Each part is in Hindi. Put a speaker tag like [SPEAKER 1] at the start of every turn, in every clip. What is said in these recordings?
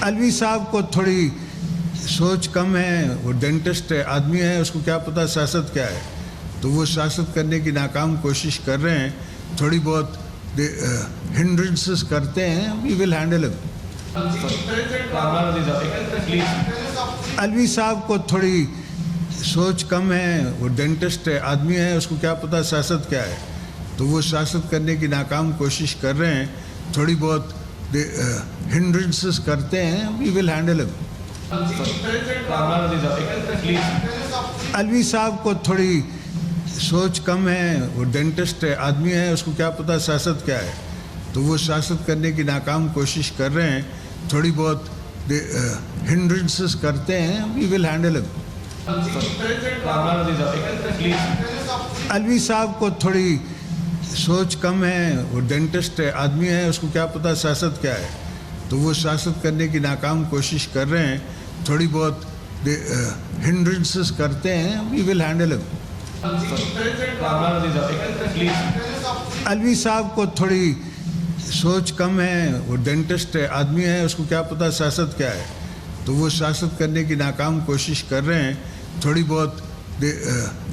[SPEAKER 1] अलवी साहब को थोड़ी सोच कम है, वो डेंटिस्ट है, आदमी है, उसको क्या पता सियासत क्या है, तो वो सियासत करने की नाकाम कोशिश कर रहे हैं। थोड़ी बहुत हिंड्रेंसेस करते हैं, we will handle him. Alvi साहब को थोड़ी सोच कम है, वो डेंटिस्ट है, आदमी है, उसको क्या पता सियासत क्या है, तो वो सियासत करने की नाकाम कोशिश कर रहे हैं। थोड़ी बहुत हिंड्रेंसेस करते हैं, we will handle him. Alvi साहब को थोड़ी सोच कम है, वो डेंटिस्ट है, आदमी है, उसको क्या पता सियासत क्या है, तो वो सियासत करने की नाकाम कोशिश कर रहे हैं। थोड़ी बहुत हिंड्रेंसेस करते हैं, we will handle him. Alvi साहब को थोड़ी सोच कम है, वो डेंटिस्ट है, आदमी है, उसको क्या पता सियासत क्या है, तो वो सियासत करने की नाकाम कोशिश कर रहे हैं। थोड़ी बहुत हिंड्रेंसेस करते हैं, we will handle him. Alvi साहब को थोड़ी सोच कम है, वो डेंटिस्ट है, आदमी है, उसको क्या पता सियासत क्या है, तो वो सियासत करने की नाकाम कोशिश कर रहे हैं। थोड़ी बहुत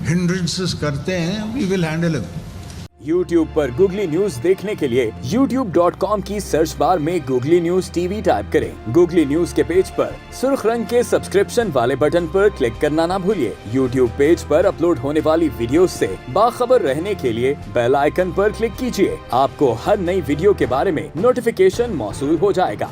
[SPEAKER 1] हिंड्रेंसेस करते हैं, we will handle him.
[SPEAKER 2] YouTube पर Google न्यूज देखने के लिए youtube.com की सर्च बार में Google न्यूज टीवी टाइप करें। Google न्यूज के पेज पर सुर्ख रंग के सब्सक्रिप्शन वाले बटन पर क्लिक करना ना भूलिए। YouTube पेज पर अपलोड होने वाली वीडियो से बाखबर रहने के लिए बेल आइकन पर क्लिक कीजिए। आपको हर नई वीडियो के बारे में नोटिफिकेशन मौसूल हो जाएगा।